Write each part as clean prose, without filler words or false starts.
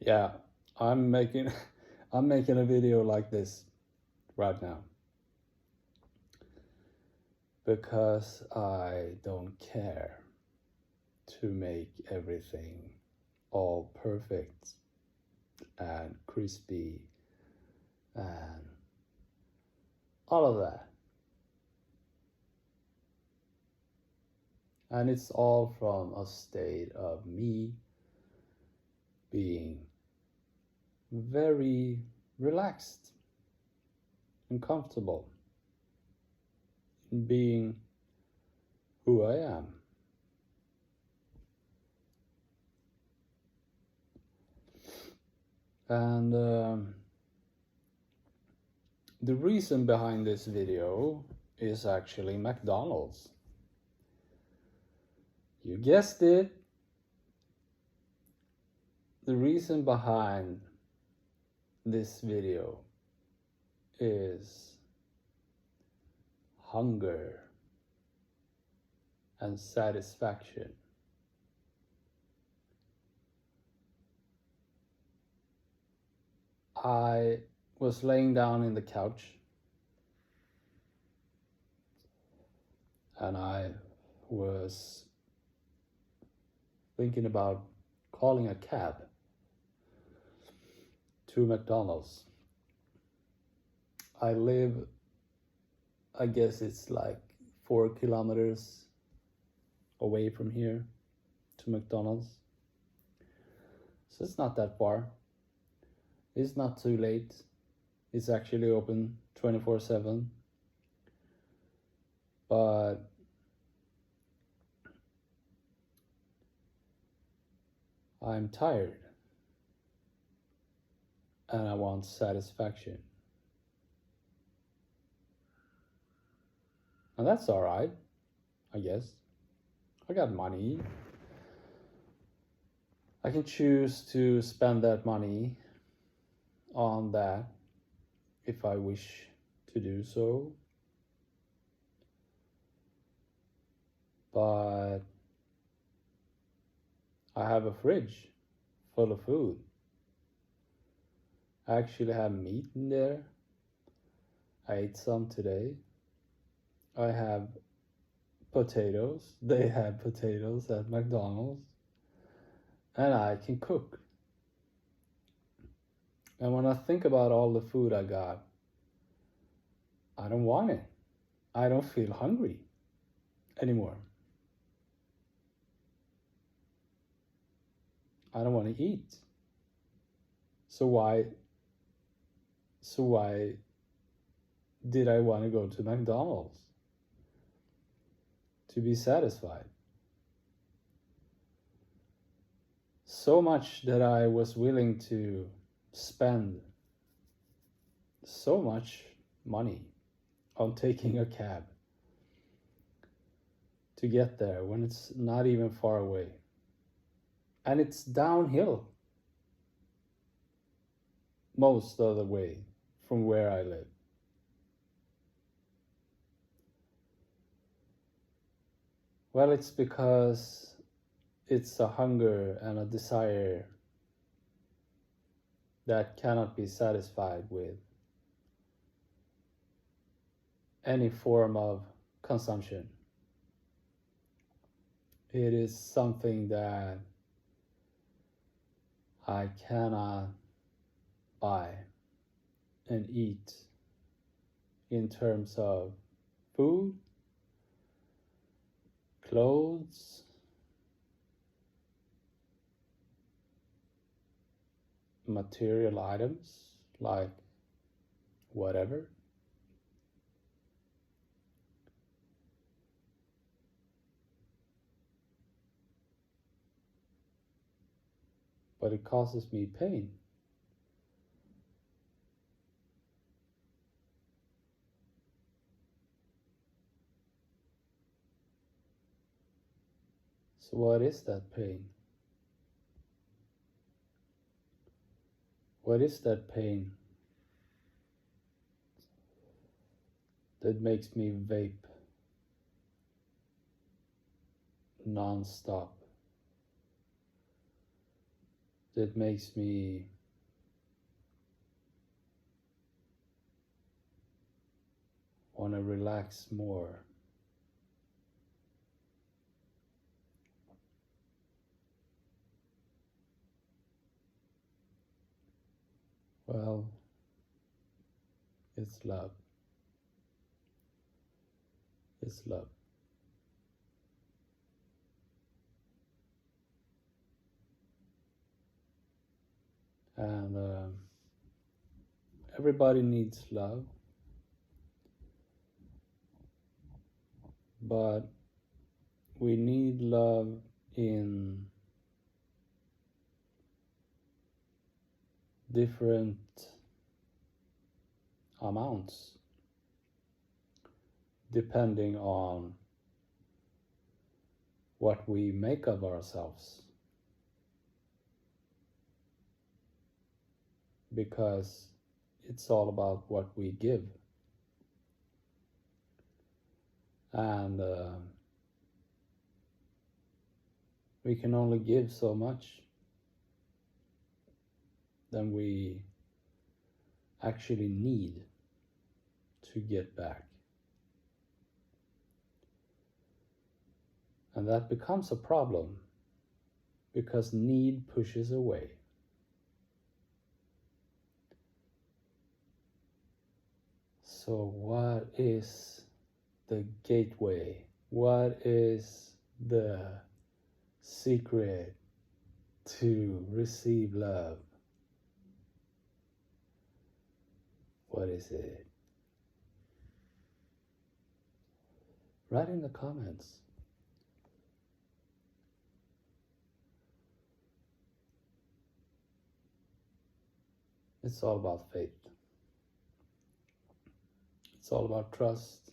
Yeah, I'm making I'm making a video like this right now because I don't care to make everything all perfect and crispy and all of that. And it's all from a state of me being very relaxed and comfortable in being who I am. And the reason behind this video is actually McDonald's. You guessed it. The reason behind this video is hunger and satisfaction. I was laying down in the couch and I was thinking about calling a cab to McDonald's. I live, I guess it's like 4 kilometers away from here to McDonald's. So it's not that far. It's not too late. It's actually open 24/7. But I'm tired and I want satisfaction. And that's all right, I guess. I got money. I can choose to spend that money on that if I wish to do so. But I have a fridge full of food. I actually have meat in there. I ate some today. I have potatoes. They have potatoes at McDonald's. And I can cook. And when I think about all the food I got, I don't want it. I don't feel hungry anymore. I don't want to eat. So why did I want to go to McDonald's? To be satisfied. So much that I was willing to spend so much money on taking a cab to get there when it's not even far away. And it's downhill most of the way from where I live. Well, it's because it's a hunger and a desire that cannot be satisfied with any form of consumption. It is something that I cannot buy and eat in terms of food, clothes, material items like whatever. But it causes me pain. So what is that pain? What is that pain that makes me vape non-stop? that makes me want to relax more. Well, it's love. It's love. And everybody needs love, but we need love in different amounts depending on what we make of ourselves, because it's all about what we give. And we can only give so much than we actually need to get back. And that becomes a problem because need pushes away. So what is the gateway? What is the secret to receive love? What is it? Write in the comments. It's all about faith. It's all about trust.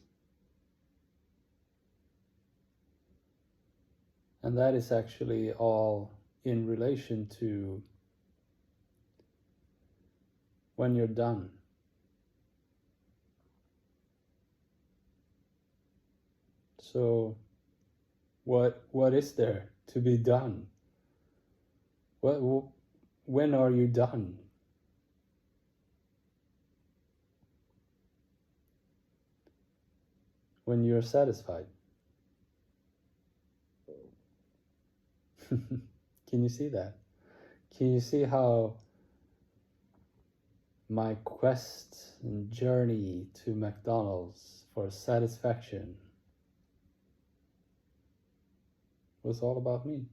And that is actually all in relation to when you're done. So what is there to be done? When are you done? When you're satisfied. Can you see that? Can you see how my quest and journey to McDonald's for satisfaction was all about me?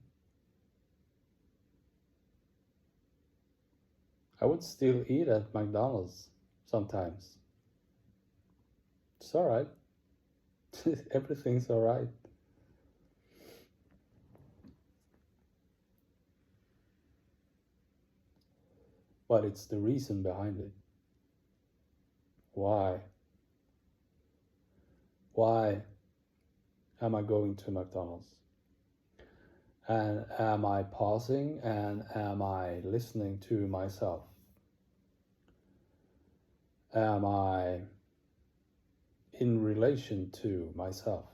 I would still eat at McDonald's sometimes. It's alright. Everything's alright. But it's the reason behind it. Why? Why am I going to McDonald's? And am I pausing and am I listening to myself? Am I in relation to myself?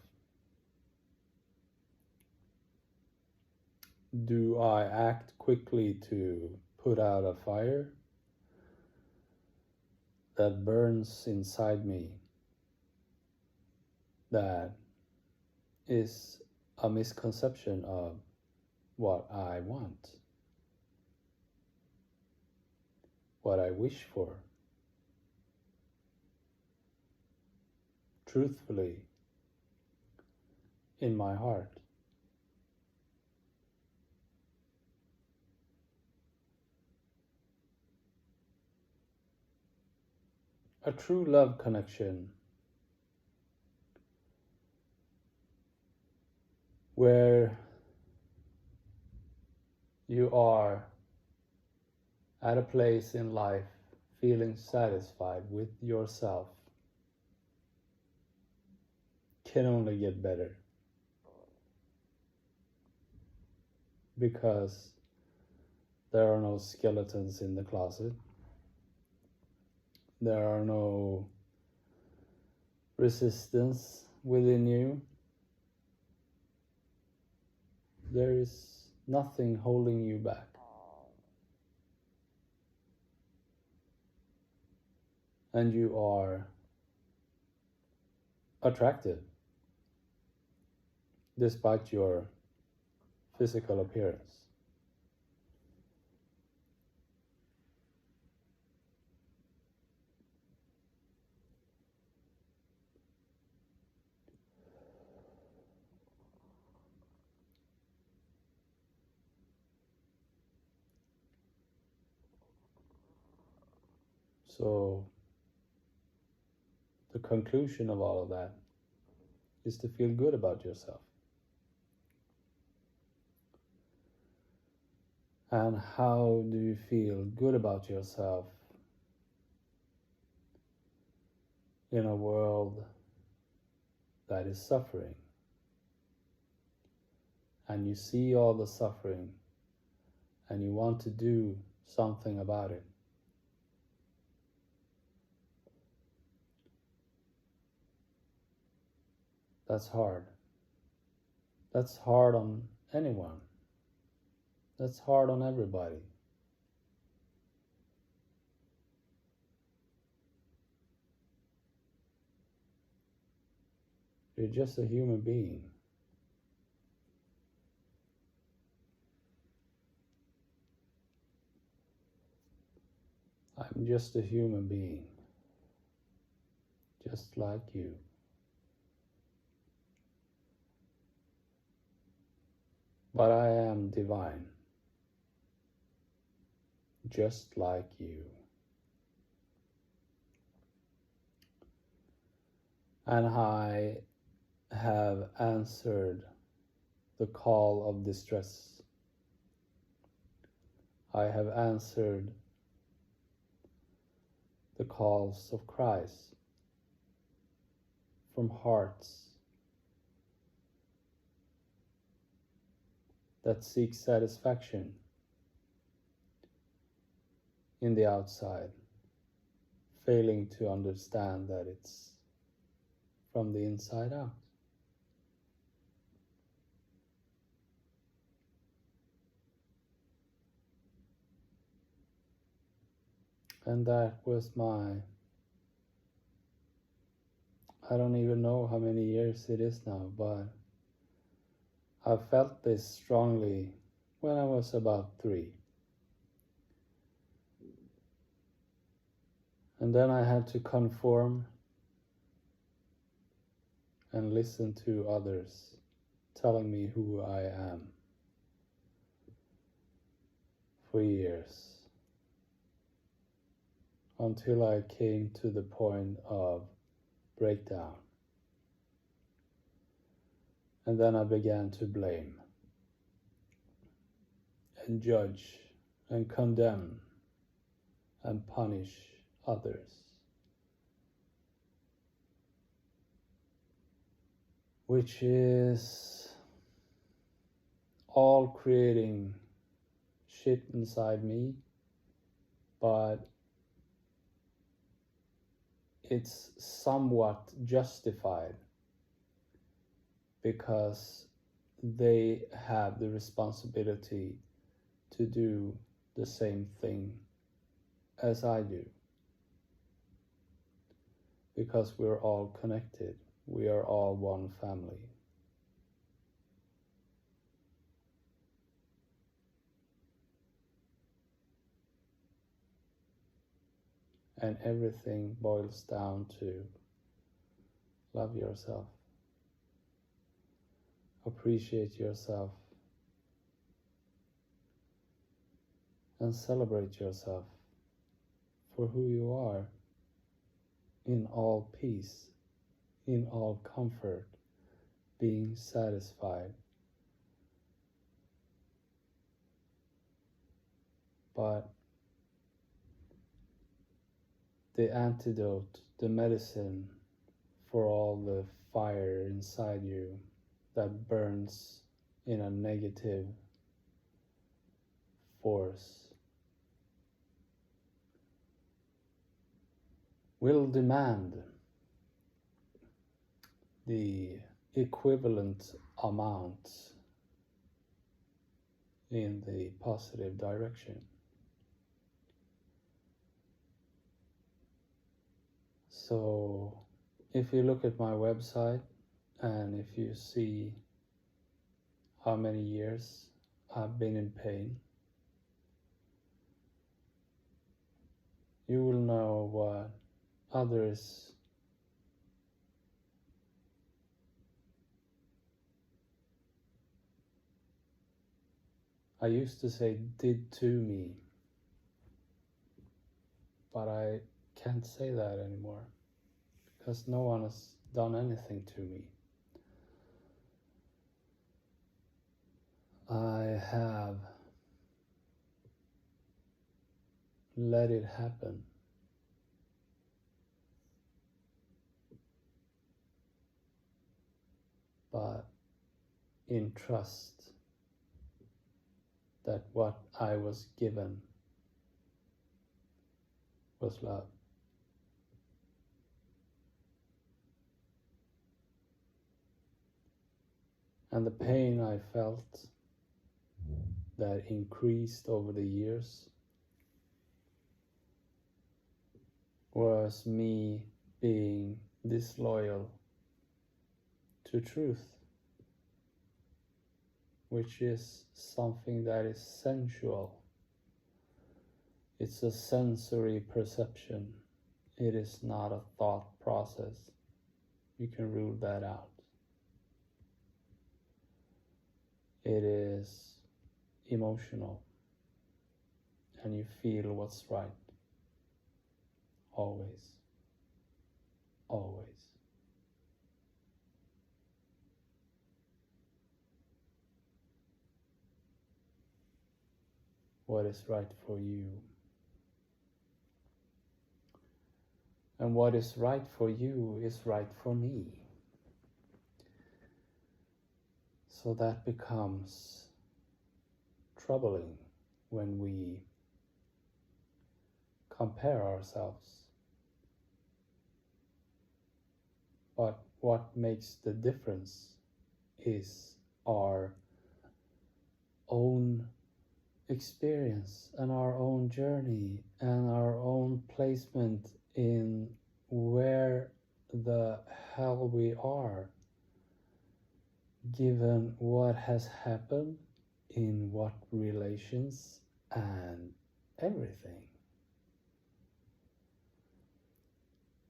Do I act quickly to put out a fire that burns inside me that is a misconception of what I want, what I wish for? Truthfully, in my heart. A true love connection where you are at a place in life feeling satisfied with yourself can only get better, because there are no skeletons in the closet. There are no resistance within you. There is nothing holding you back. and you are attractive despite your physical appearance. So the conclusion of all of that is to feel good about yourself. And how do you feel good about yourself in a world that is suffering? And you see all the suffering and you want to do something about it. That's hard. That's hard on anyone. That's hard on everybody. You're just a human being. I'm just a human being, just like you. But I am divine, just like you. And I have answered the call of distress. I have answered the calls of cries from hearts that seek satisfaction in the outside, failing to understand that it's from the inside out. And that was I don't even know how many years it is now, but I felt this strongly when I was about 3. And then I had to conform and listen to others telling me who I am for years, until I came to the point of breakdown. And then I began to blame and judge and condemn and punish others, which is all creating shit inside me, but it's somewhat justified because they have the responsibility to do the same thing as I do, because we're all connected. We are all one family. And everything boils down to love yourself, appreciate yourself, and celebrate yourself for who you are, in all peace, in all comfort, being satisfied. But the antidote, the medicine for all the fire inside you that burns in a negative force will demand the equivalent amount in the positive direction. So if you look at my website and if you see how many years I've been in pain, you will know what others I used to say did to me, but I can't say that anymore because no one has done anything to me. I have let it happen. But in trust that what I was given was love. And the pain I felt that increased over the years was me being disloyal to truth, which is something that is sensual. It's a sensory perception. It is not a thought process. You can rule that out. It is emotional, and you feel what's right. Always. Always. What is right for you. And what is right for you is right for me. So that becomes troubling when we compare ourselves. But what makes the difference is our own experience and our own journey and our own placement in where the hell we are, given what has happened in what relations and everything.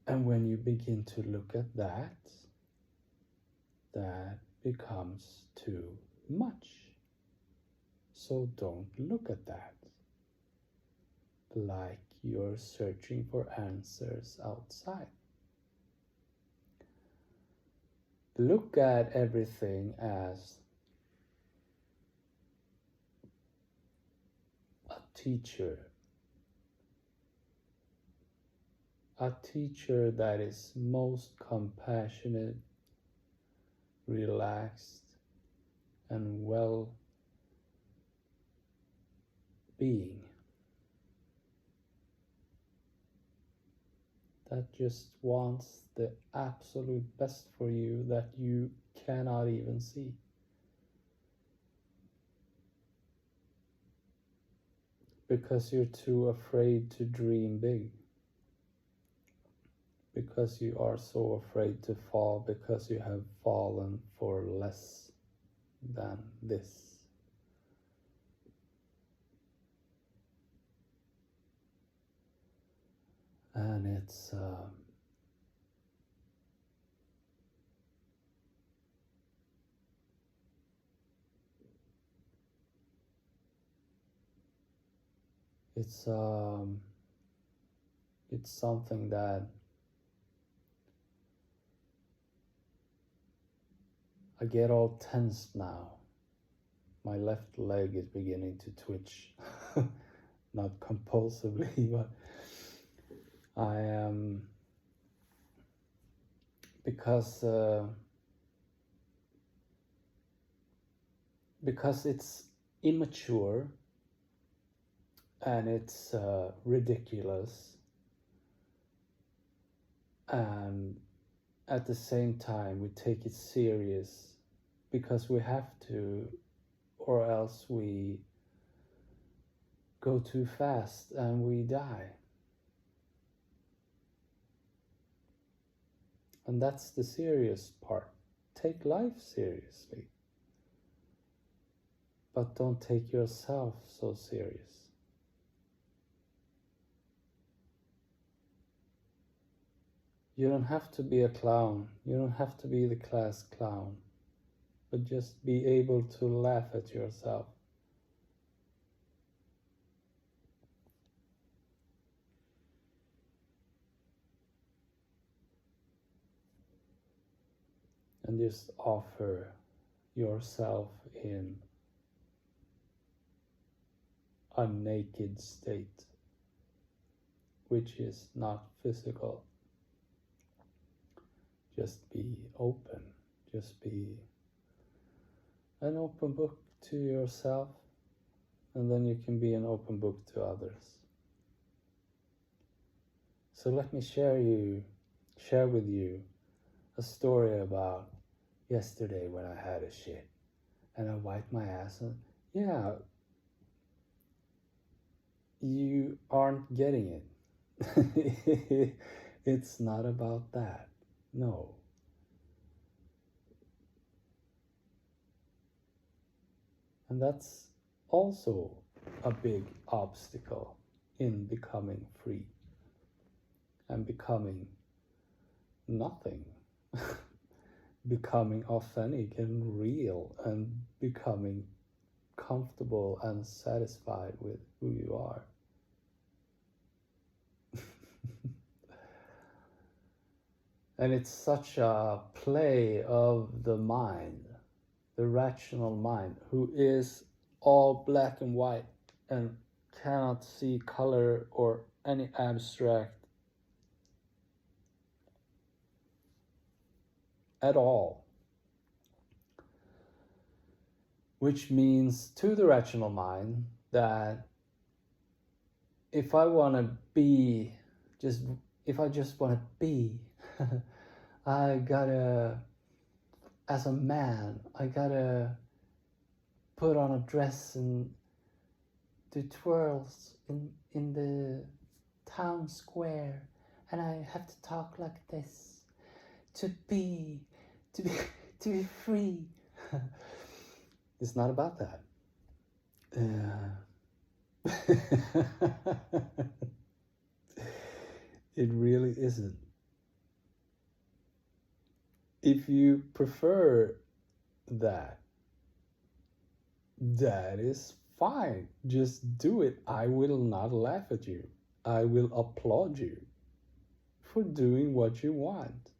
And when you begin to look at that, that becomes too much. So don't look at that like you're searching for answers outside. Look at everything as a teacher. A teacher that is most compassionate, relaxed, and well-being. That just wants the absolute best for you that you cannot even see. Because you're too afraid to dream big. Because you are so afraid to fall, because you have fallen for less than this. And it's something that I get all tense now. My left leg is beginning to twitch. Not compulsively, but I am because it's immature and it's ridiculous, and at the same time we take it serious because we have to, or else we go too fast and we die. And that's the serious part. Take life seriously, but don't take yourself so serious. You don't have to be a clown. You don't have to be the class clown, but just be able to laugh at yourself. And just offer yourself in a naked state, which is not physical. Just be open. Just be an open book to yourself, and then you can be an open book to others. So let me share with you a story about yesterday when I had a shit and I wiped my ass. And yeah, you aren't getting it. It's not about that. No. And that's also a big obstacle in becoming free and becoming nothing. Becoming authentic and real and becoming comfortable and satisfied with who you are. And it's such a play of the mind, the rational mind, who is all black and white and cannot see color or any abstract at all. Which means to the rational mind that if I want to be, if I just want to be, I gotta, as a man, I gotta put on a dress and do twirls in the town square, and I have to talk like this to be free. It's not about that. It really isn't. If you prefer that, that is fine. Just do it. I will not laugh at you. I will applaud you for doing what you want.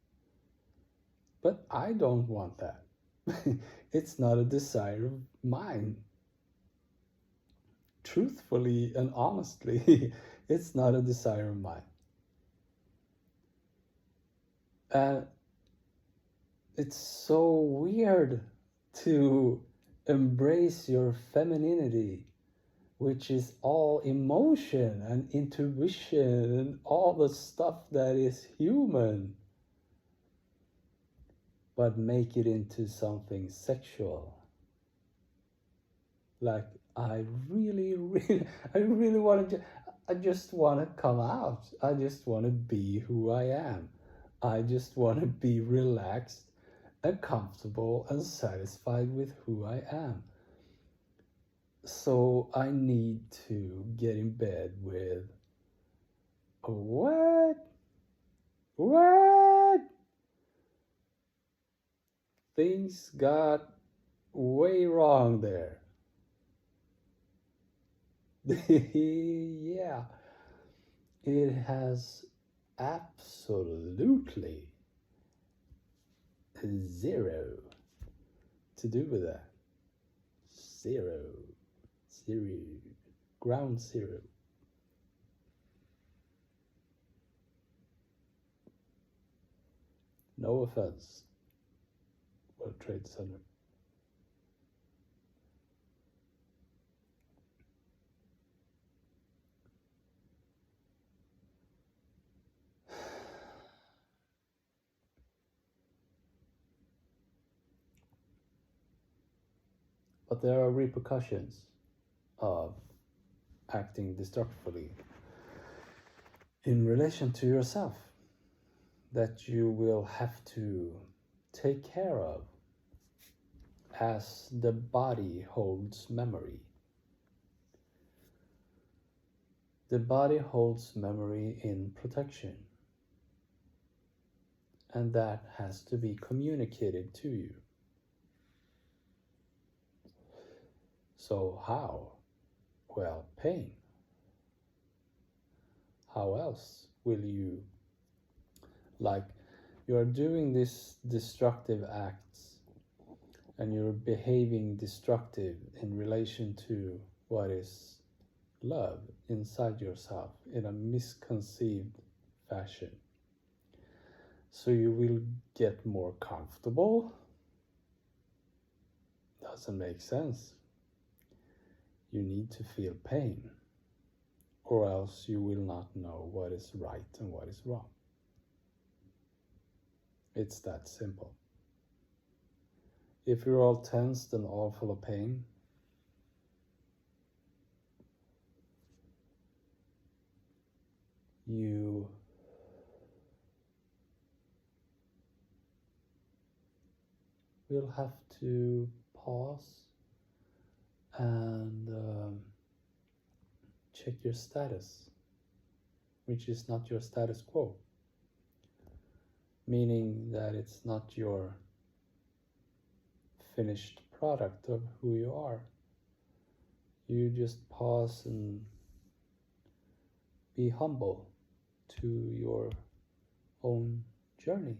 But I don't want that. It's not a desire of mine. Truthfully and honestly, it's not a desire of mine. And it's so weird to embrace your femininity, which is all emotion and intuition and all the stuff that is human, but make it into something sexual. Like, I really want to, I just want to come out. I just want to be who I am. I just want to be relaxed and comfortable and satisfied with who I am. So I need to get in bed with what? Things got way wrong there. Yeah, it has absolutely zero to do with that. Zero. Ground zero. No offense, World Trade Center. But there are repercussions of acting destructively in relation to yourself. that you will have to take care of as the body holds memory. The body holds memory in protection, and that has to be communicated to you. So how? Well, pain. How else will you, like, you're doing these destructive acts and you're behaving destructive in relation to what is love inside yourself in a misconceived fashion. So you will get more comfortable. Doesn't make sense. You need to feel pain, or else you will not know what is right and what is wrong. It's that simple. If you're all tensed and all full of pain, you will have to pause and check your status, which is not your status quo, meaning that it's not your finished product of who you are. You just pause and be humble to your own journey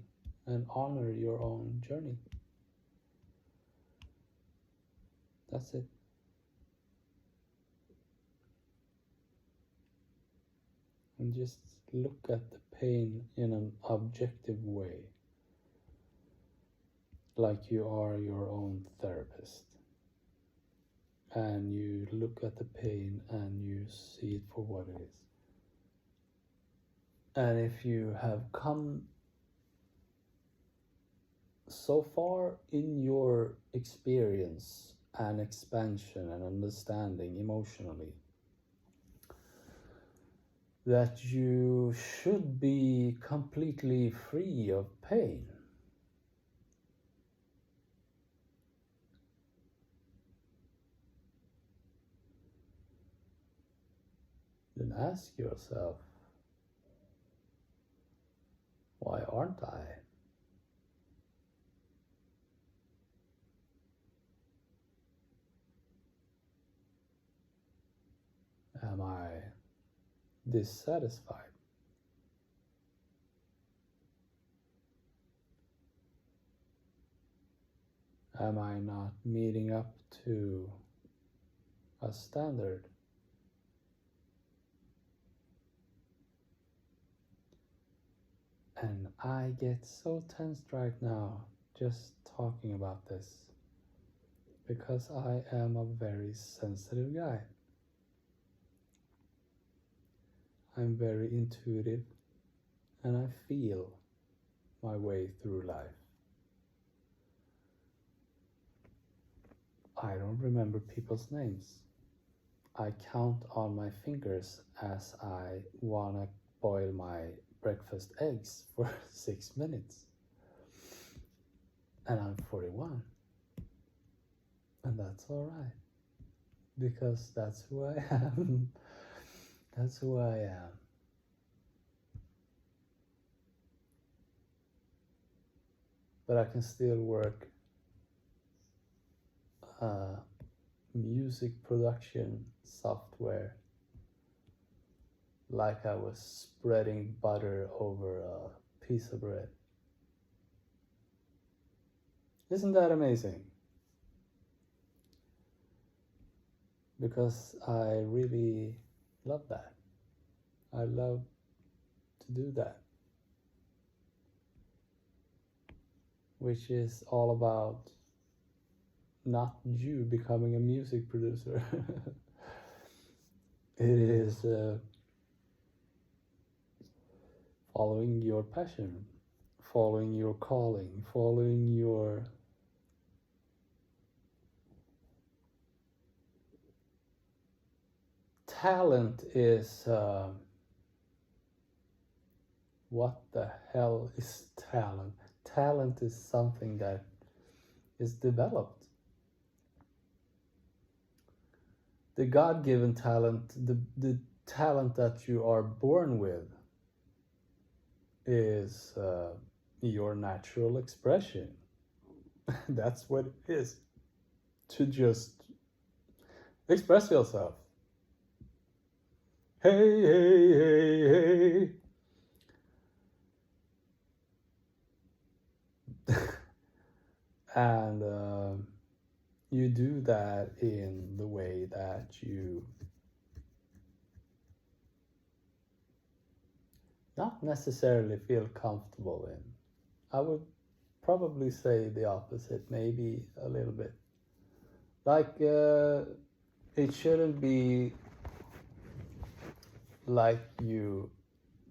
and honor your own journey. That's it. And just look at the pain in an objective way, like you are your own therapist. And you look at the pain and you see it for what it is. And if you have come so far in your experience and expansion and understanding emotionally that you should be completely free of pain, then ask yourself, why aren't I? Am I dissatisfied? Am I not meeting up to a standard? And I get so tensed right now just talking about this, because I am a very sensitive guy. I'm very intuitive and I feel my way through life. I don't remember people's names. I count on my fingers as I wanna boil my breakfast eggs for 6 minutes. And I'm 41. And that's alright. Because that's who I am. That's who I am. But I can still work music production software like I was spreading butter over a piece of bread. Isn't that amazing? Because I really love that. I love to do that. Which is all about not you becoming a music producer. It is following your passion, following your calling, following your talent is What the hell is talent? Talent is something that is developed. The God-given talent, the talent that you are born with, is your natural expression. That's what it is. To just express yourself. Hey, hey, hey, hey. And you do that in the way that you not necessarily feel comfortable in. I would probably say the opposite, maybe a little bit. Like, it shouldn't be like you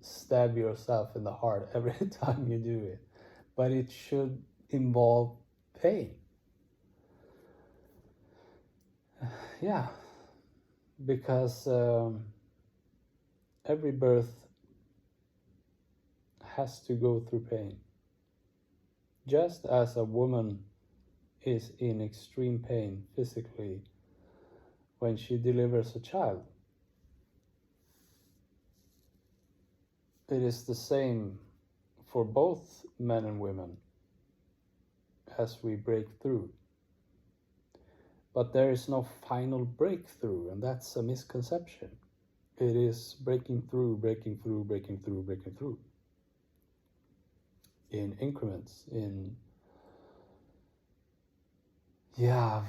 stab yourself in the heart every time you do it, but it should involve pain. Yeah, because every birth has to go through pain. Just as a woman is in extreme pain physically when she delivers a child, it is the same for both men and women as we break through. But there is no final breakthrough, and that's a misconception. It is breaking through, breaking through, breaking through, breaking through. In increments, yeah,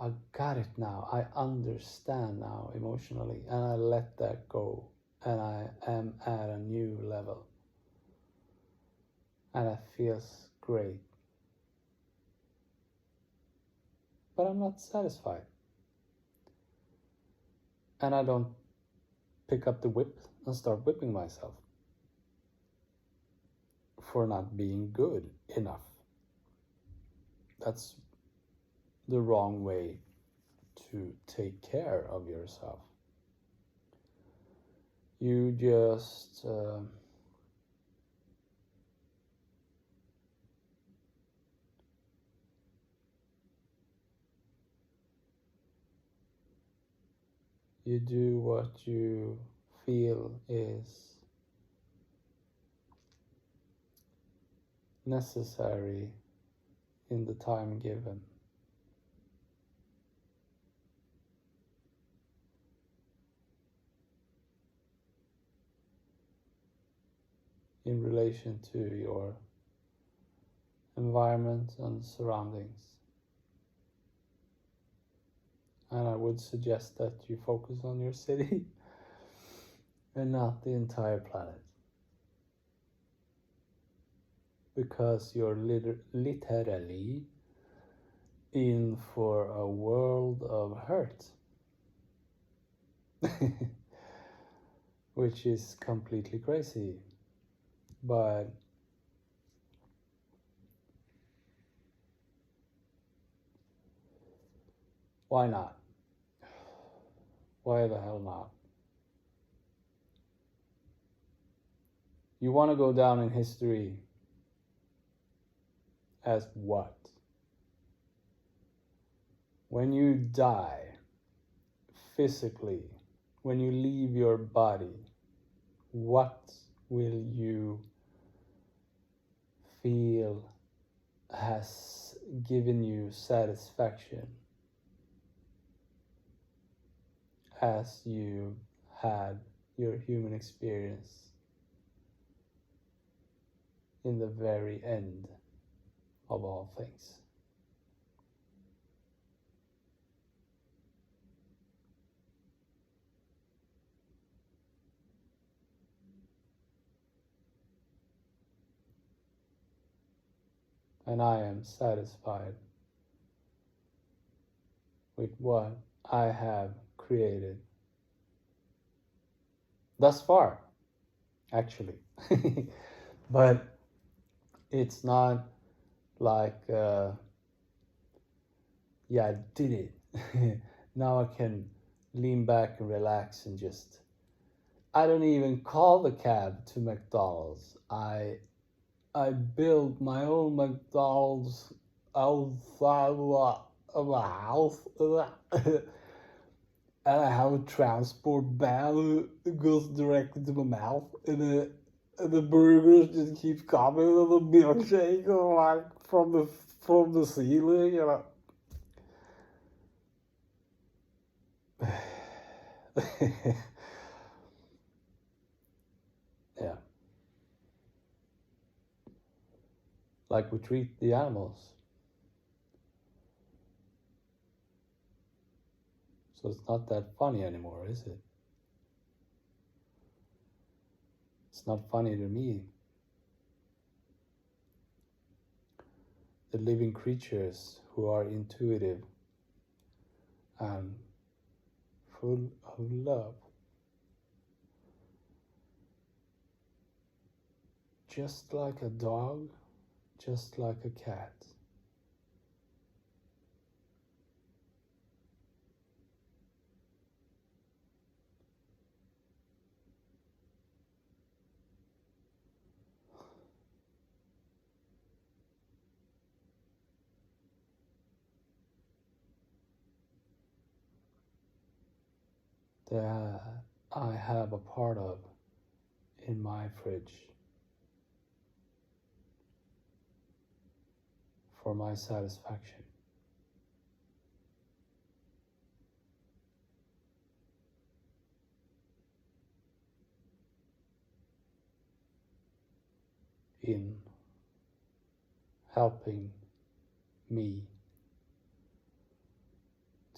I got it now. I understand now emotionally, and I let that go, and I am at a new level, and it feels great. But I'm not satisfied, and I don't pick up the whip and start whipping myself for not being good enough. That's the wrong way to take care of yourself. You just you do what you feel is necessary in the time given. In relation to your environment and surroundings. And I would suggest that you focus on your city and not the entire planet. Because you're literally in for a world of hurt. Which is completely crazy. But why not? Why the hell not? You want to go down in history as what? When you die physically, when you leave your body, what will you feel has given you satisfaction as you had your human experience in the very end of all things? And I am satisfied with what I have created thus far, actually. But it's not like, yeah, I did it. Now I can lean back and relax and just I don't even call the cab to McDonald's. I build my own McDonald's outside of the house. And I have a transport van that goes directly to my mouth, and the burgers just keep coming, and the milkshake like from the ceiling, you know. Yeah, like we treat the animals. So it's not that funny anymore, is it? It's not funny to me. The living creatures who are intuitive and full of love. Just like a dog, just like a cat. That I have a part of in my fridge for my satisfaction. In helping me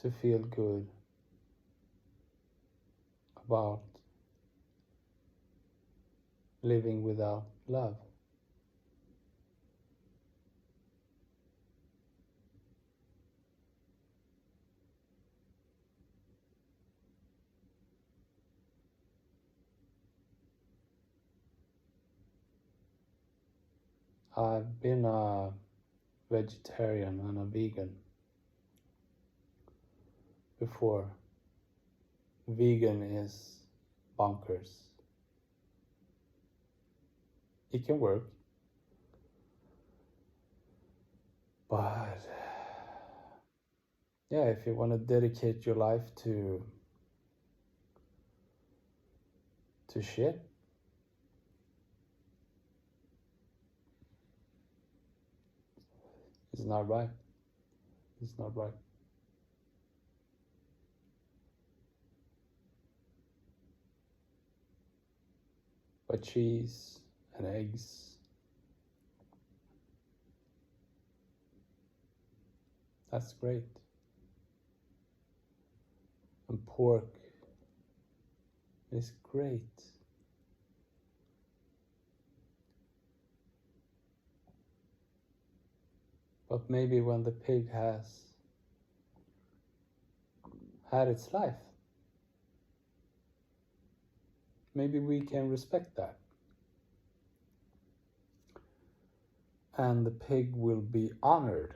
to feel good about living without love. I've been a vegetarian and a vegan before. Vegan is bonkers. It can work, but yeah, if you want to dedicate your life to shit, it's not right. It's not right. But cheese and eggs, that's great. And pork is great. But maybe when the pig has had its life, maybe we can respect that. And the pig will be honored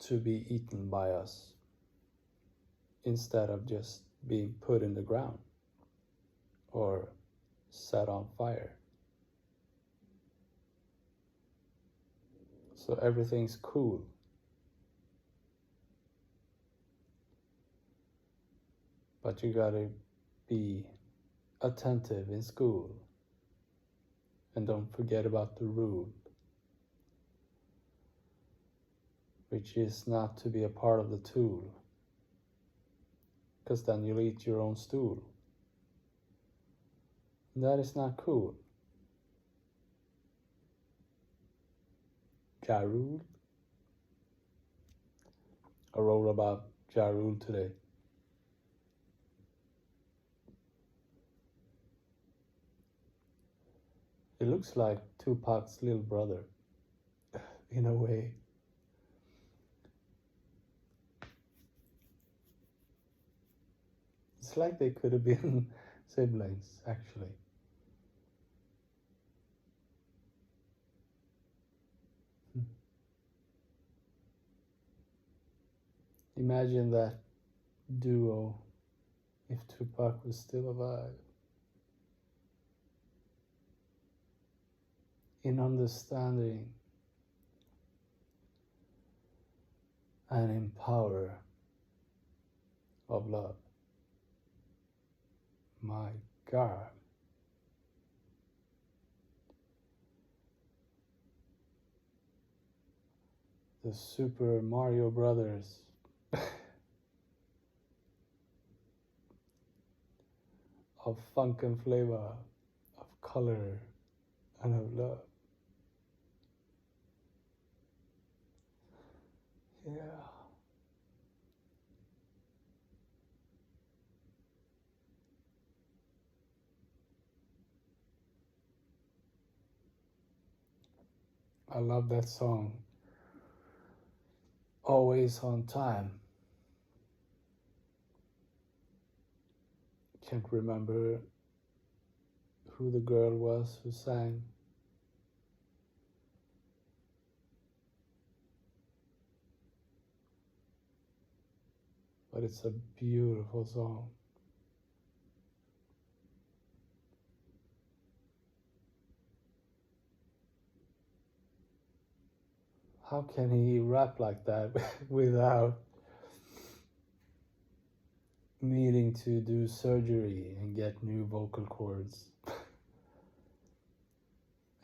to be eaten by us instead of just being put in the ground or set on fire. So everything's cool. But you gotta be attentive in school. And don't forget about the rule, which is not to be a part of the tool, because then you'll eat your own stool. And that is not cool. Ja Rule. I wrote about Ja Rule today. He looks like Tupac's little brother, in a way. It's like they could have been siblings, actually. Imagine that duo if Tupac was still alive. in understanding and in power of love. My God. The Super Mario Brothers of funk and flavor, of color and of love. Yeah. I love that song. Always on time. Can't remember who the girl was who sang. But it's a beautiful song. How can he rap like that without needing to do surgery and get new vocal cords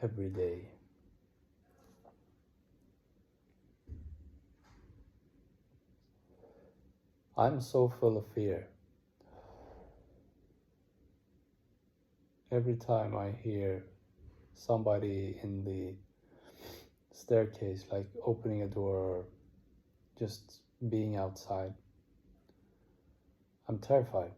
every day? I'm so full of fear. Every time I hear somebody in the staircase, like opening a door or just being outside, I'm terrified.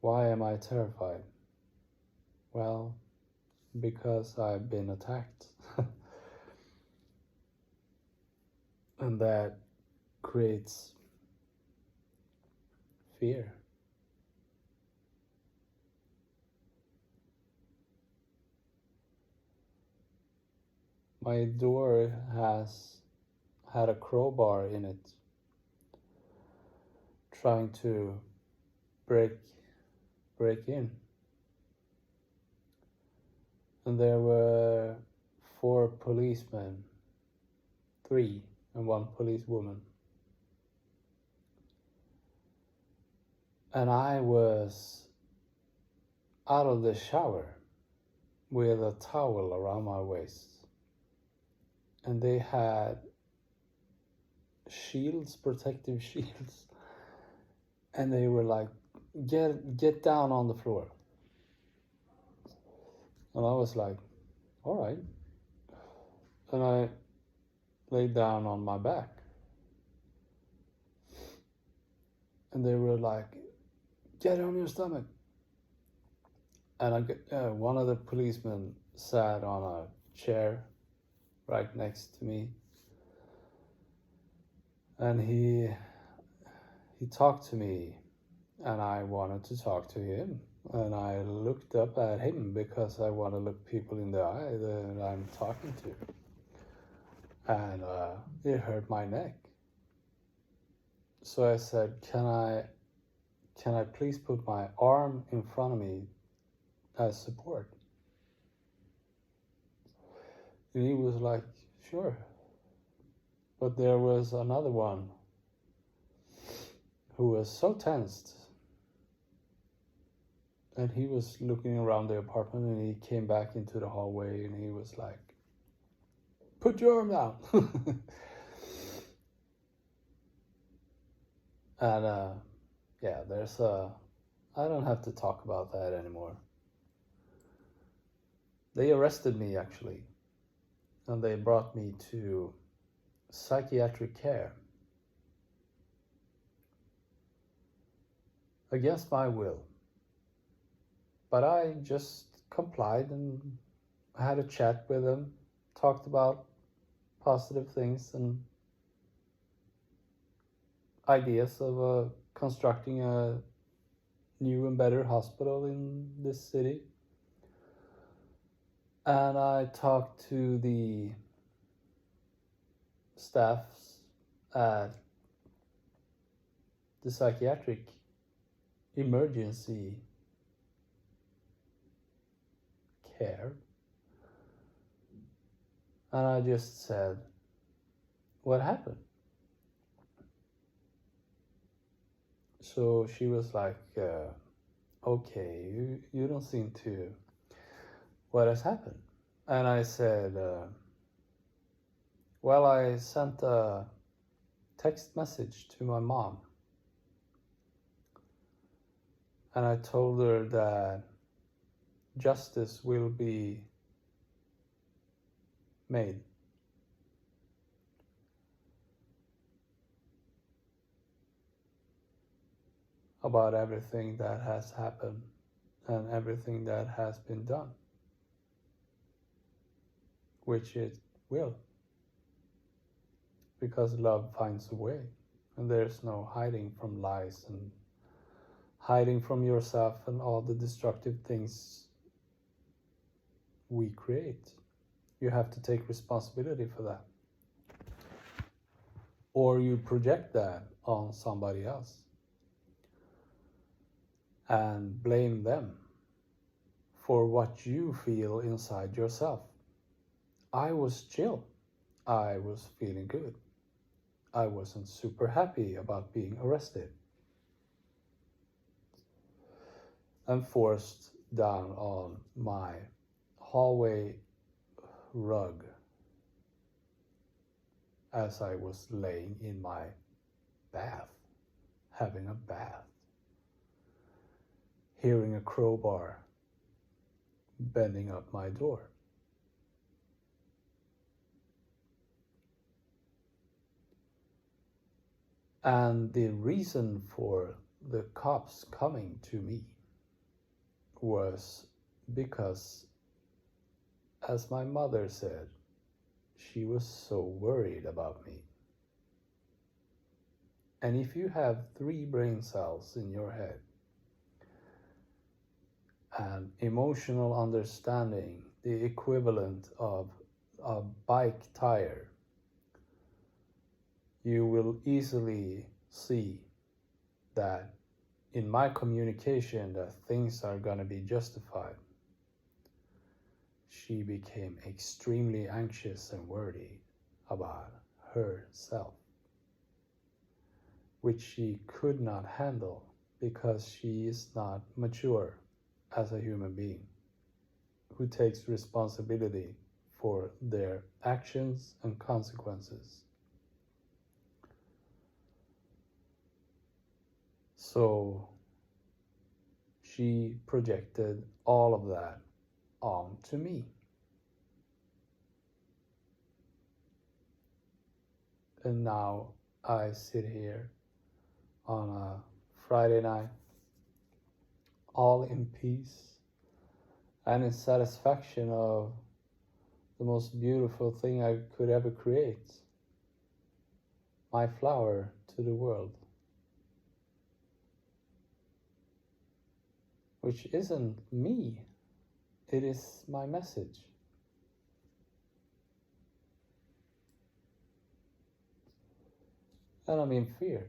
Why am I terrified? Well, because I've been attacked. And that creates fear. My door has had a crowbar in it, trying to break in. And there were 4 policemen, 3 and 1 policewoman. And I was out of the shower with a towel around my waist. And they had shields, protective shields. And they were like, get down on the floor. And I was like, all right. And I laid down on my back. And they were like, get on your stomach. And one of the policemen sat on a chair right next to me. And he talked to me, and I wanted to talk to him. And I looked up at him because I want to look people in the eye that I'm talking to. And it hurt my neck. So I said, can I please put my arm in front of me as support? And he was like, sure. But there was another one who was so tensed. And he was looking around the apartment, and he came back into the hallway, and he was like, put your arm down. And yeah, I don't have to talk about that anymore. They arrested me, actually, and they brought me to psychiatric care against my will. But I just complied and had a chat with them, talked about positive things and ideas of constructing a new and better hospital in this city. And I talked to the staffs at the psychiatric emergency care. And I just said, what happened? So she was like, okay, you don't seem to, what has happened? And I said, well, I sent a text message to my mom. And I told her that justice will be made. About everything that has happened and everything that has been done. Which it will. Because love finds a way. And there's no hiding from lies and hiding from yourself and all the destructive things we create. You have to take responsibility for that. Or you project that on somebody else and blame them for what you feel inside yourself. I was chill. I was feeling good. I wasn't super happy about being arrested and forced down on my hallway rug as I was laying in my bath, having a bath, hearing a crowbar bending up my door. And the reason for the cops coming to me was because, as my mother said, she was so worried about me. And if you have 3 brain cells in your head and emotional understanding, the equivalent of a bike tire, you will easily see that in my communication that things are going to be justified. She became extremely anxious and worried about herself, which she could not handle because she is not mature as a human being who takes responsibility for their actions and consequences. So she projected all of that onto me. And now I sit here on a Friday night, all in peace and in satisfaction of the most beautiful thing I could ever create, my flower to the world, which isn't me, it is my message. And I'm in fear.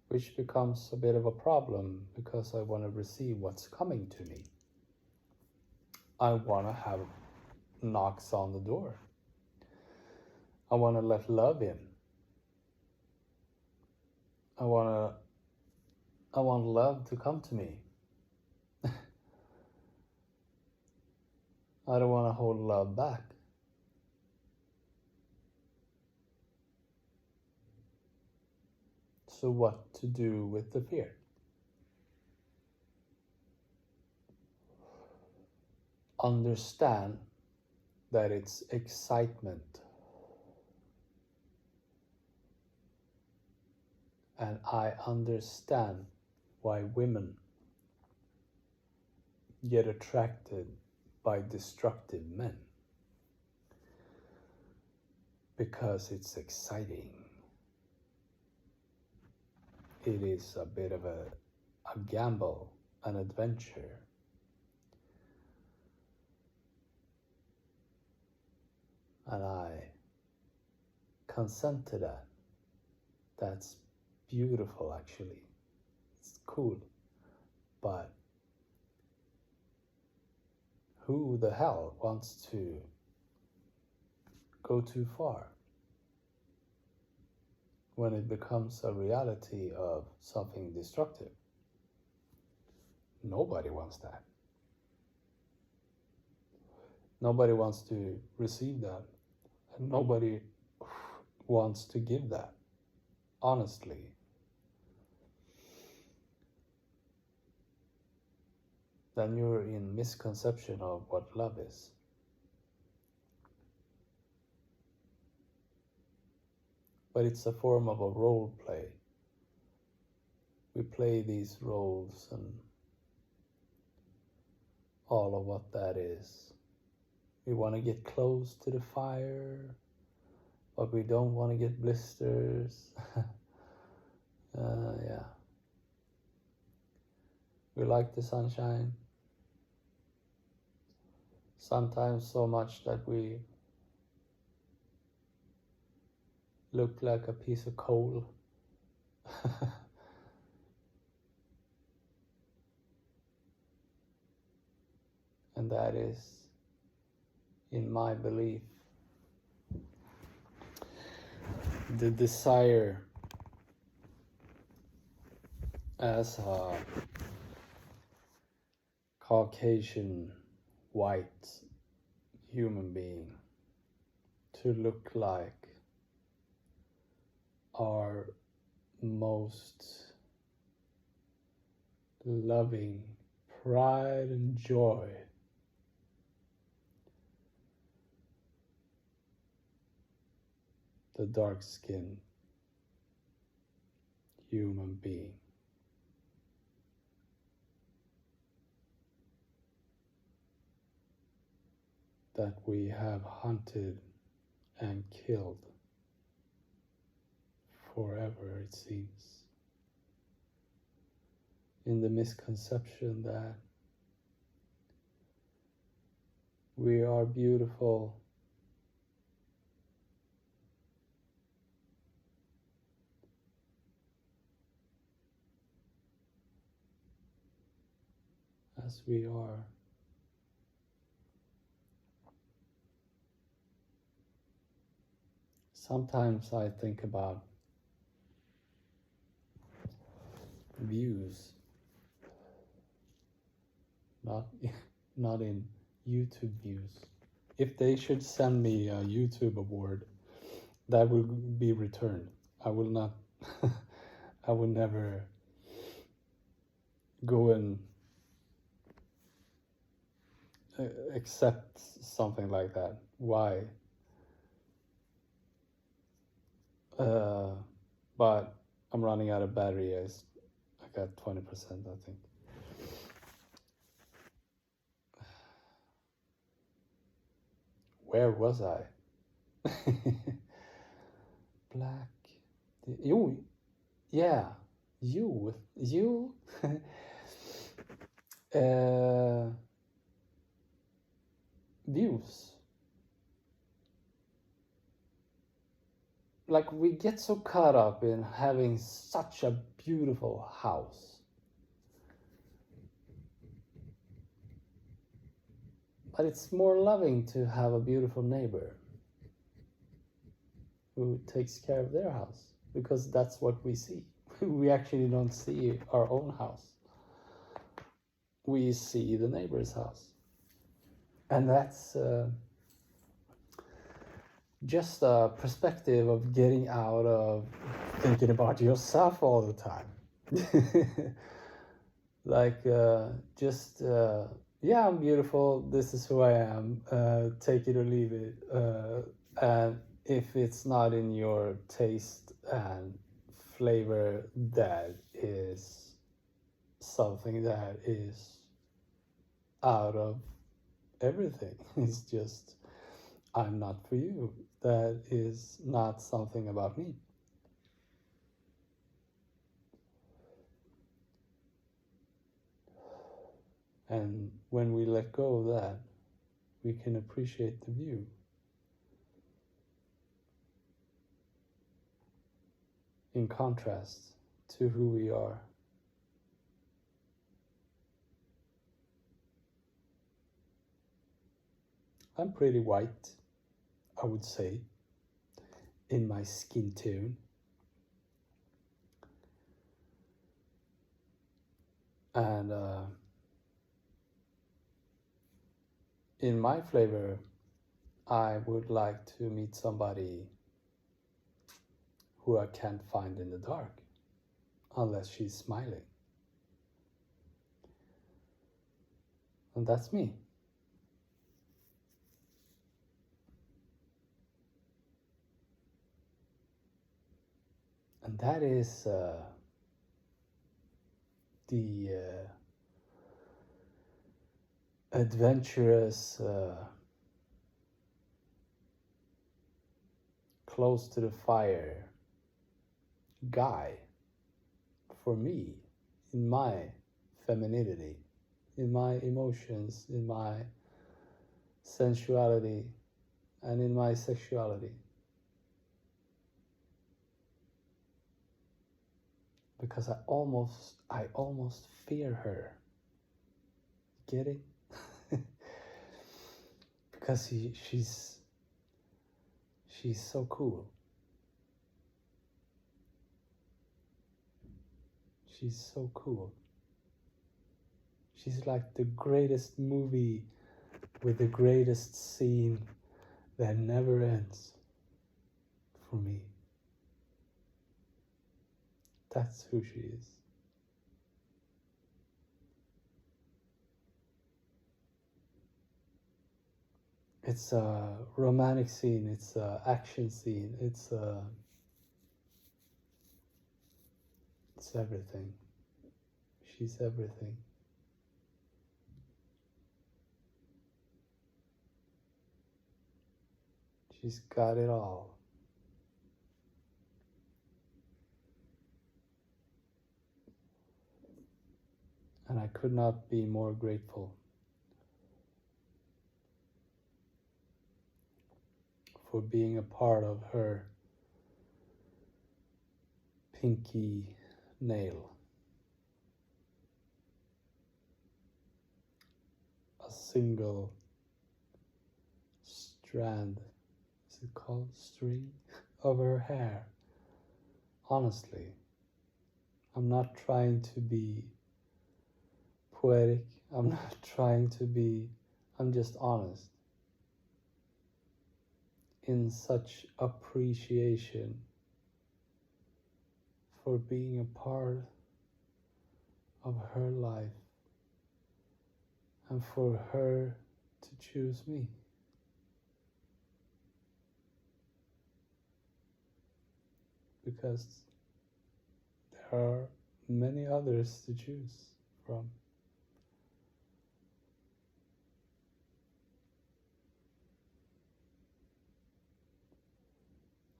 Which becomes a bit of a problem because I want to receive what's coming to me. I want to have knocks on the door. I want to let love in. I want love to come to me. I don't want to hold love back. So what to do with the fear? Understand that it's excitement. And I understand why women get attracted by destructive men. Because it's exciting. It is a bit of a gamble, an adventure. And I consent to that, that's beautiful actually. It's cool. But who the hell wants to go too far when it becomes a reality of something destructive? Nobody wants that. Nobody wants to receive that. And nobody wants to give that, honestly. Then you're in misconception of what love is. But it's a form of a role play. We play these roles and all of what that is. We want to get close to the fire, but we don't want to get blisters. Yeah. We like the sunshine. Sometimes so much that we look like a piece of coal. And that is, in my belief, the desire as a Caucasian white human being to look like our most loving pride and joy. The dark-skinned human being. That we have hunted and killed forever, it seems, in the misconception that we are beautiful as we are. Sometimes I think about views, not in YouTube views. If they should send me a YouTube award, that will be returned. I will not, I will never go and accept something like that. Why? But I'm running out of battery. I got 20%, I think. Where was I? Black. You. Yeah. You. Views. Like, we get so caught up in having such a beautiful house. But it's more loving to have a beautiful neighbor who takes care of their house, because that's what we see. We actually don't see our own house. We see the neighbor's house. And that's just a perspective of getting out of thinking about yourself all the time. Like, yeah, I'm beautiful, this is who I am, take it or leave it. And if it's not in your taste and flavor, that is something that is out of everything. It's just, I'm not for you. That is not something about me. And when we let go of that, we can appreciate the view. in contrast to who we are. I'm pretty white, I would say, in my skin tone. And in my flavor, I would like to meet somebody who I can't find in the dark, unless she's smiling. And that's me. And that is the adventurous, close to the fire guy for me, in my femininity, in my emotions, in my sensuality, and in my sexuality. Because I almost fear her. Get it? Because she's so cool. She's so cool. She's like the greatest movie with the greatest scene that never ends for me. That's who she is. It's a romantic scene, it's an action scene, it's everything. She's everything. She's got it all. And I could not be more grateful for being a part of her pinky nail. A single strand, is it called string, of her hair. Honestly, I'm not trying to be poetic, I'm not trying to be, I'm just honest. In such appreciation for being a part of her life and for her to choose me. Because there are many others to choose from.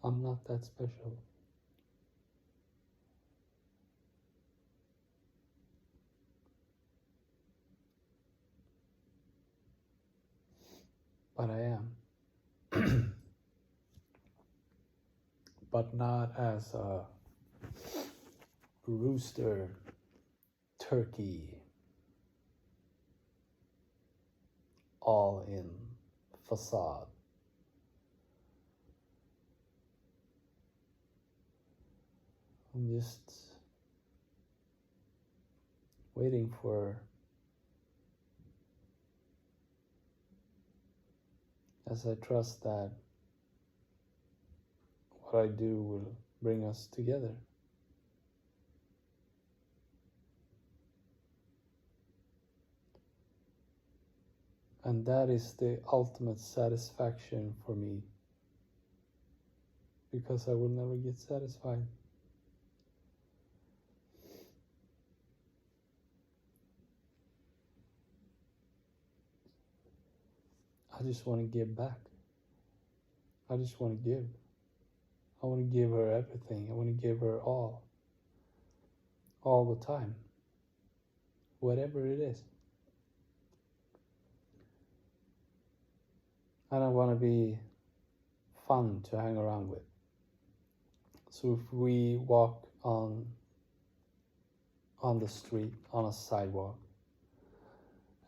I'm not that special. But I am. But not as a rooster, turkey, all in facade. I'm just waiting for, as I trust that what I do will bring us together. And that is the ultimate satisfaction for me, because I will never get satisfied. I just want to give back. I just want to give. I want to give her everything. I want to give her all the time, whatever it is. And I want to be fun to hang around with. So if we walk on the street, on a sidewalk,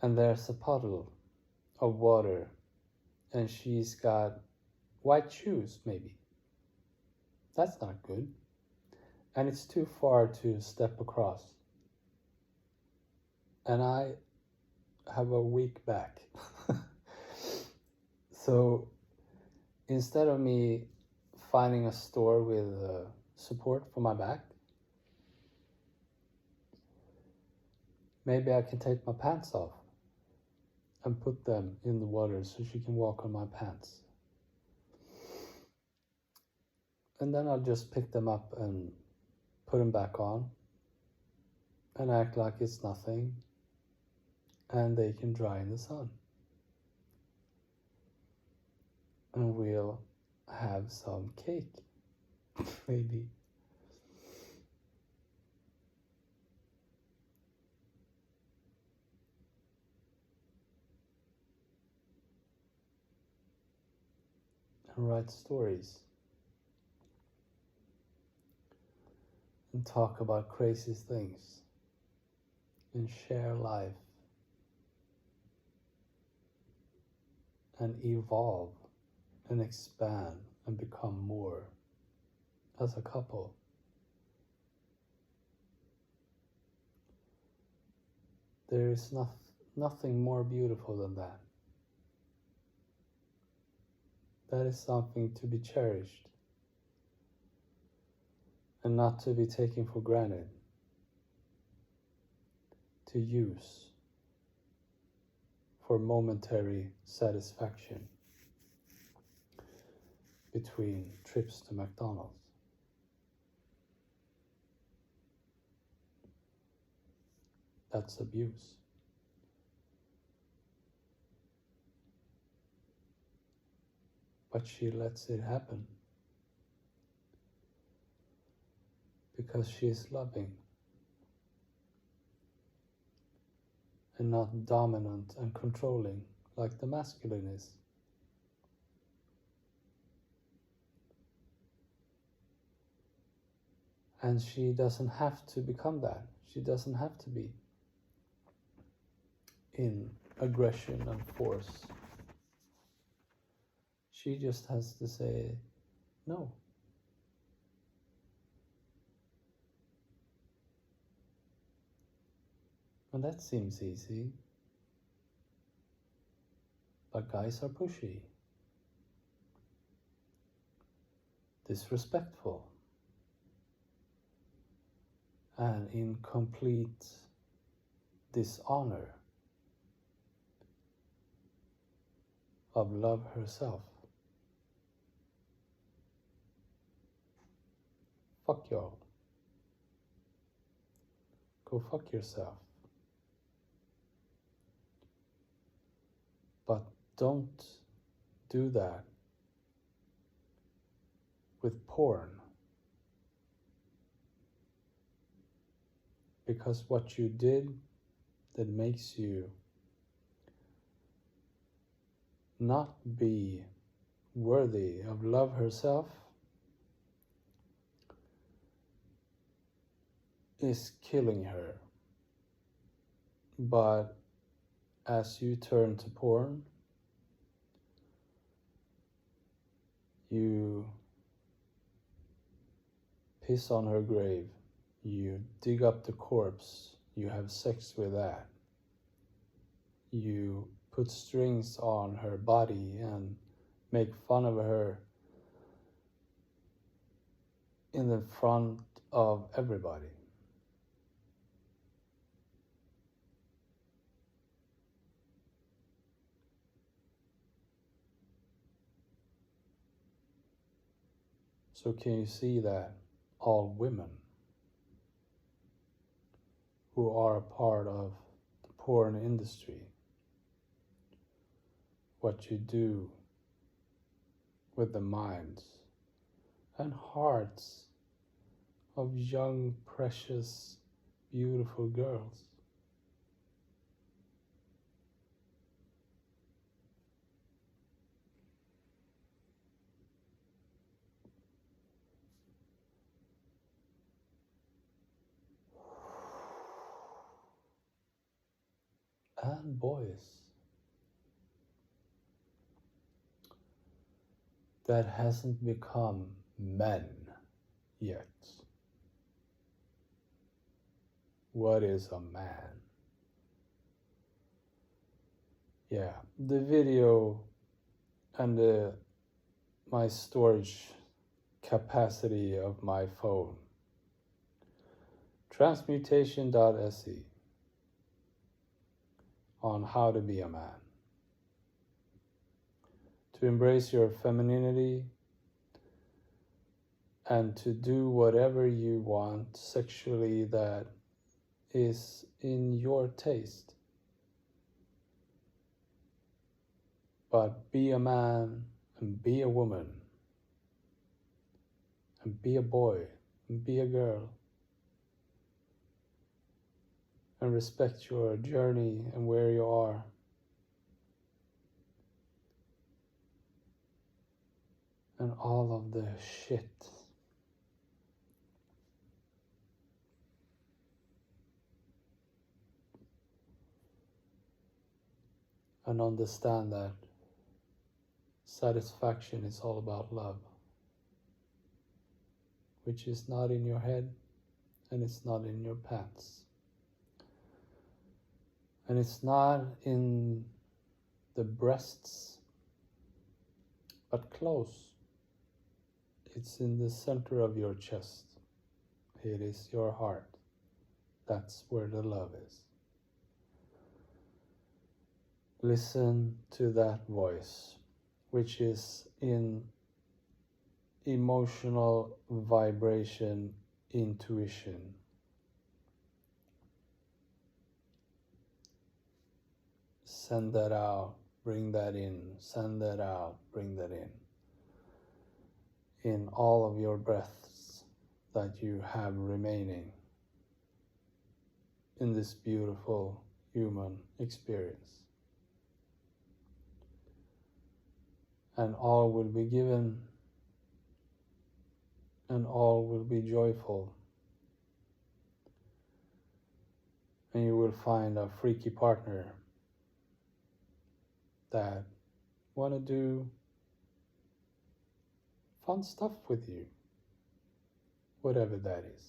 and there's a puddle of water, and she's got white shoes, maybe. That's not good. And it's too far to step across. And I have a weak back. So instead of me finding a store with support for my back, maybe I can take my pants off and put them in the water so she can walk on my pants. And then I'll just pick them up and put them back on and act like it's nothing, and they can dry in the sun. And we'll have some cake, maybe. And write stories. And talk about crazy things. And share life. And evolve and expand and become more as a couple. There is nothing more beautiful than that. That is something to be cherished and not to be taken for granted, to use for momentary satisfaction between trips to McDonald's. That's abuse. But she lets it happen because she is loving and not dominant and controlling like the masculine is. And she doesn't have to become that. She doesn't have to be in aggression and force. She just has to say no. And that seems easy. But guys are pushy, disrespectful, and in complete dishonor of love herself. Fuck y'all. Go fuck yourself. But don't do that with porn. Because what you did that makes you not be worthy of love herself is killing her. But as you turn to porn, you piss on her grave, you dig up the corpse, you have sex with that, you put strings on her body and make fun of her in the front of everybody. So can you see that all women who are a part of the porn industry, what you do with the minds and hearts of young, precious, beautiful girls? and boys that hasn't become men yet. What is a man? Yeah, the video and my storage capacity of my phone. Transmutation.se on how to be a man. To embrace your femininity and to do whatever you want sexually that is in your taste. But be a man and be a woman and be a boy and be a girl and respect your journey and where you are. And all of the shit and understand that satisfaction is all about love, which is not in your head and it's not in your pants. And it's not in the breasts, but close. It's in the center of your chest. It is your heart. That's where the love is. Listen to that voice, which is in emotional vibration, intuition. Send that out, bring that in, send that out, bring that in all of your breaths that you have remaining in this beautiful human experience. And all will be given, and all will be joyful. And you will find a freaky partner that want to do fun stuff with you, whatever that is.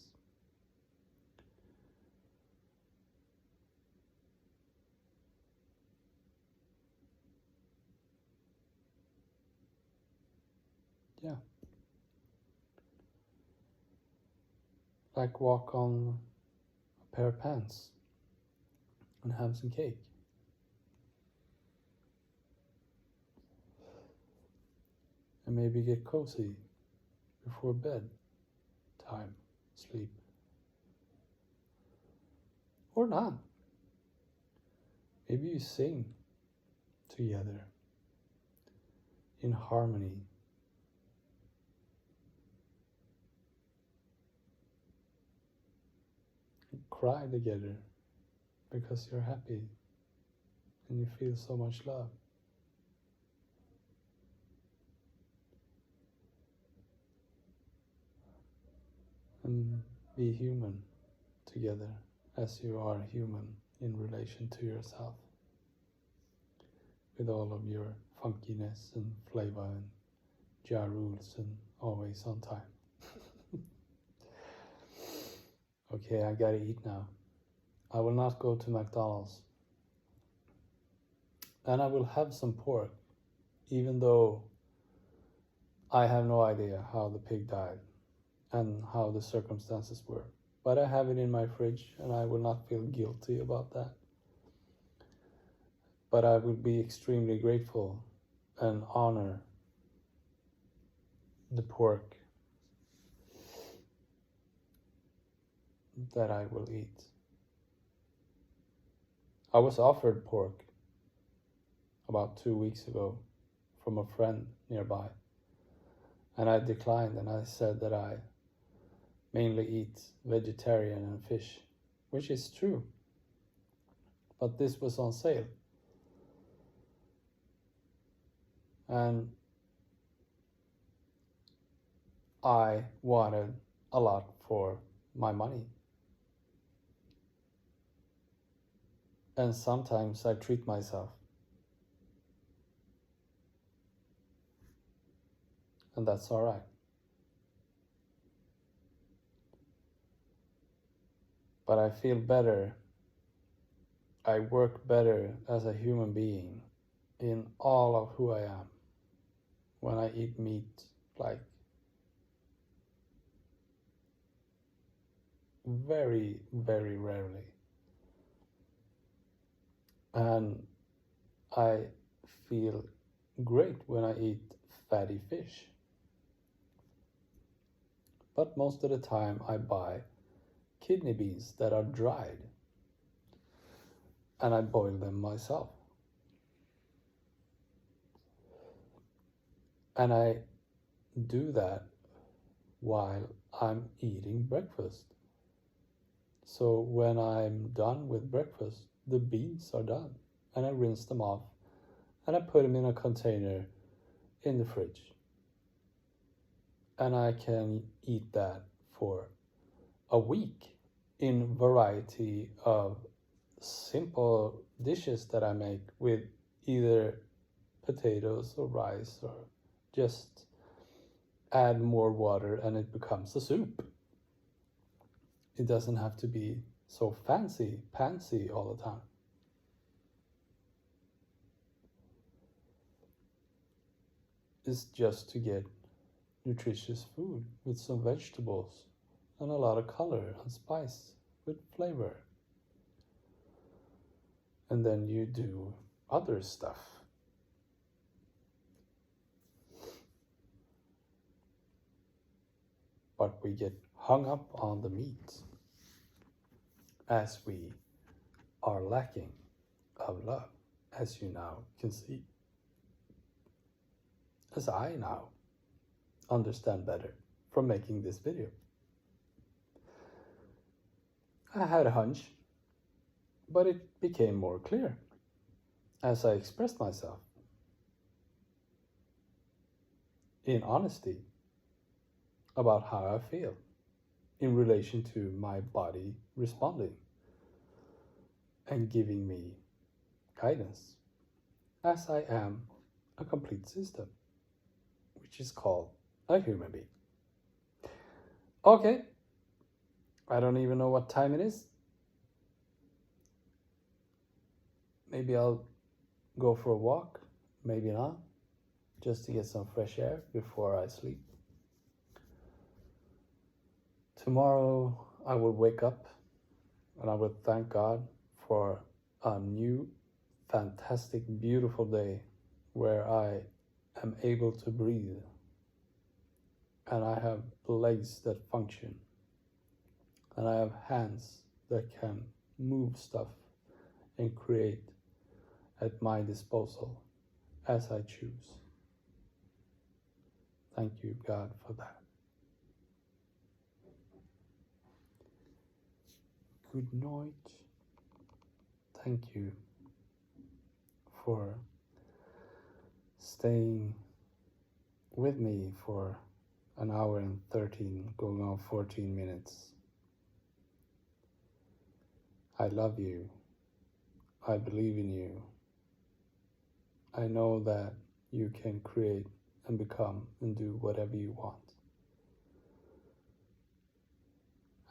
Yeah. Like walk on a pair of pants and have some cake. And maybe get cozy before bed time, sleep. Or not. Maybe you sing together in harmony. And cry together because you're happy and you feel so much love. And be human together as you are human in relation to yourself, with all of your funkiness and flavor and ja rules and always on time. Okay, I gotta eat now. I will not go to McDonald's. And I will have some pork, even though I have no idea how the pig died and how the circumstances were. But I have it in my fridge and I will not feel guilty about that. But I will be extremely grateful and honor the pork that I will eat. I was offered pork about 2 weeks ago from a friend nearby. And I declined and I said that I mainly eat vegetarian and fish, which is true. But this was on sale. And I wanted a lot for my money. And sometimes I treat myself. And that's all right. But I feel better. I work better as a human being in all of who I am when I eat meat, like very, very rarely. And I feel great when I eat fatty fish. But most of the time I buy kidney beans that are dried and I boil them myself. And I do that while I'm eating breakfast. So when I'm done with breakfast, the beans are done and I rinse them off and I put them in a container in the fridge. And I can eat that for a week in variety of simple dishes that I make with either potatoes or rice, or just add more water and it becomes a soup. It doesn't have to be so pancy all the time. It's just to get nutritious food with some vegetables and a lot of color and spice with flavor. And then you do other stuff. But we get hung up on the meat as we are lacking of love, as you now can see. As I now understand better from making this video. I had a hunch, but it became more clear as I expressed myself in honesty about how I feel in relation to my body responding and giving me guidance, as I am a complete system, which is called a human being. Okay, I don't even know what time it is. Maybe I'll go for a walk, maybe not, just to get some fresh air before I sleep. Tomorrow I will wake up and I will thank God for a new, fantastic, beautiful day where I am able to breathe and I have legs that function and I have hands that can move stuff and create at my disposal as I choose. Thank you, God, for that. Good night. Thank you for staying with me for an hour and 13, going on 14 minutes. I love you. I believe in you. I know that you can create and become and do whatever you want.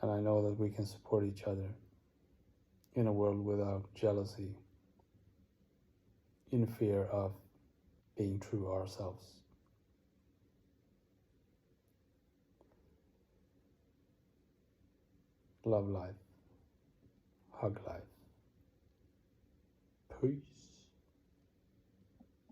And I know that we can support each other in a world without jealousy, in fear of being true ourselves. Love life. Hug life. Peace.